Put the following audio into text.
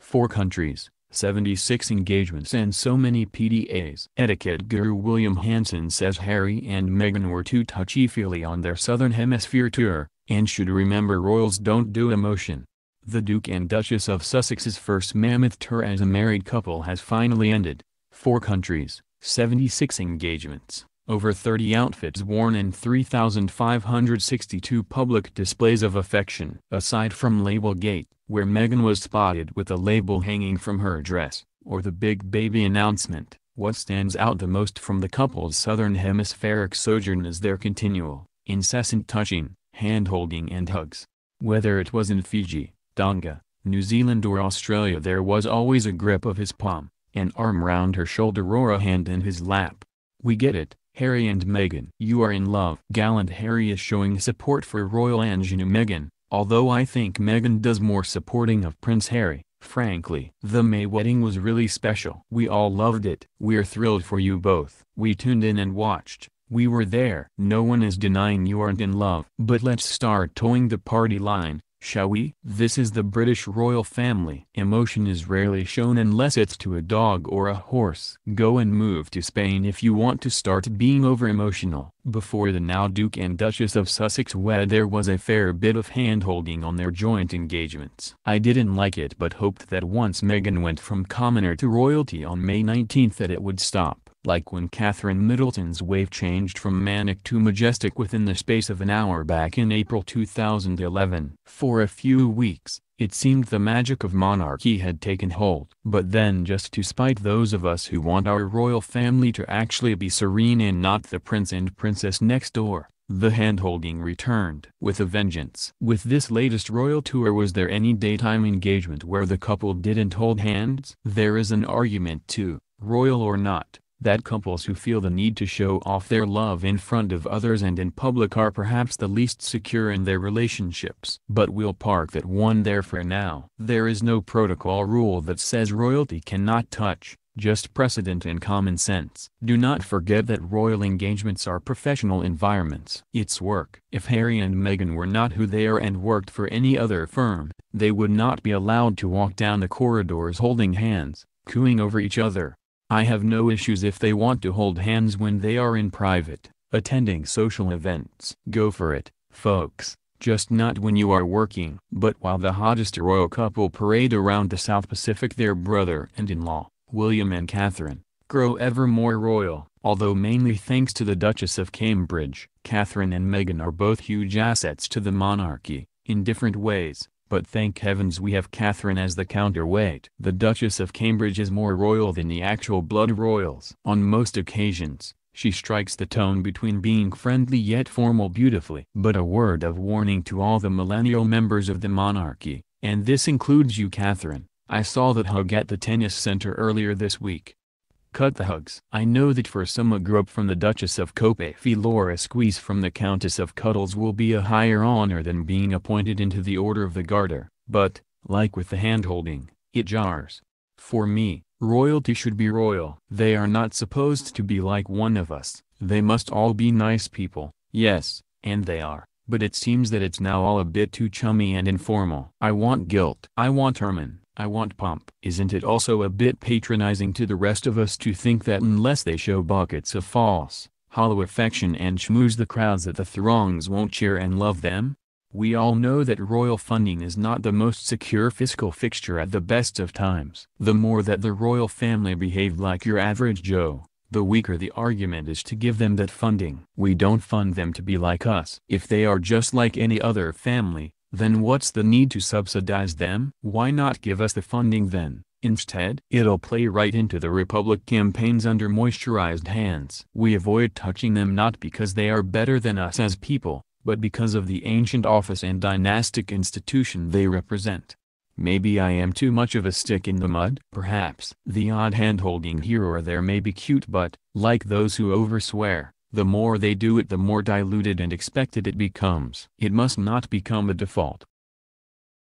4 countries, 76 engagements and so many PDAs. Etiquette guru William Hansen says Harry and Meghan were too touchy-feely on their Southern Hemisphere tour, and should remember royals don't do emotion. The Duke and Duchess of Sussex's first mammoth tour as a married couple has finally ended. 4 countries, 76 engagements, over 30 outfits worn and 3,562 public displays of affection. Aside from Labelgate, where Meghan was spotted with a label hanging from her dress, or the big baby announcement, what stands out the most from the couple's Southern Hemispheric sojourn is their continual, incessant touching, hand-holding and hugs. Whether it was in Fiji, Tonga, New Zealand or Australia, there was always a grip of his palm, an arm round her shoulder or a hand in his lap. We get it, Harry and Meghan. You are in love. Gallant Harry is showing support for royal ingenue Meghan, although I think Meghan does more supporting of Prince Harry, frankly. The May wedding was really special. We all loved it. We're thrilled for you both. We tuned in and watched. We were there. No one is denying you aren't in love. But let's start towing the party line, shall we? This is the British royal family. Emotion is rarely shown unless it's to a dog or a horse. Go and move to Spain if you want to start being over-emotional. Before the now Duke and Duchess of Sussex wed, there was a fair bit of hand-holding on their joint engagements. I didn't like it but hoped that once Meghan went from commoner to royalty on May 19 that it would stop. Like when Catherine Middleton's wave changed from manic to majestic within the space of an hour back in April 2011. For a few weeks, it seemed the magic of monarchy had taken hold. But then, just to spite those of us who want our royal family to actually be serene and not the prince and princess next door, the hand-holding returned with a vengeance. With this latest royal tour, was there any daytime engagement where the couple didn't hold hands? There is an argument too, royal or not, that couples who feel the need to show off their love in front of others and in public are perhaps the least secure in their relationships. But we'll park that one there for now. There is no protocol rule that says royalty cannot touch, just precedent and common sense. Do not forget that royal engagements are professional environments. It's work. If Harry and Meghan were not who they are and worked for any other firm, they would not be allowed to walk down the corridors holding hands, cooing over each other. I have no issues if they want to hold hands when they are in private, attending social events. Go for it, folks, just not when you are working. But while the hottest royal couple parade around the South Pacific, their brother and in-law, William and Catherine, grow ever more royal. Although mainly thanks to the Duchess of Cambridge, Catherine and Meghan are both huge assets to the monarchy, in different ways. But thank heavens we have Catherine as the counterweight. The Duchess of Cambridge is more royal than the actual blood royals. On most occasions, she strikes the tone between being friendly yet formal beautifully. But a word of warning to all the millennial members of the monarchy, and this includes you, Catherine. I saw that hug at the tennis center earlier this week. Cut the hugs. I know that for some a grope from the Duchess of Copeyfield or a squeeze from the Countess of Cuddles will be a higher honor than being appointed into the Order of the Garter, but, like with the hand-holding, it jars. For me, royalty should be royal. They are not supposed to be like one of us. They must all be nice people, yes, and they are. But it seems that it's now all a bit too chummy and informal. I want guilt. I want ermine. I want pomp. Isn't it also a bit patronizing to the rest of us to think that unless they show buckets of false, hollow affection and schmooze the crowds that the throngs won't cheer and love them? We all know that royal funding is not the most secure fiscal fixture at the best of times. The more that the royal family behave like your average Joe, the weaker the argument is to give them that funding. We don't fund them to be like us. If they are just like any other family, then what's the need to subsidize them? Why not give us the funding then, instead? It'll play right into the Republic campaigns under moisturized hands. We avoid touching them not because they are better than us as people, but because of the ancient office and dynastic institution they represent. Maybe I am too much of a stick in the mud? Perhaps. The odd hand-holding here or there may be cute, but, like those who overswear, the more they do it the more diluted and expected it becomes. It must not become a default.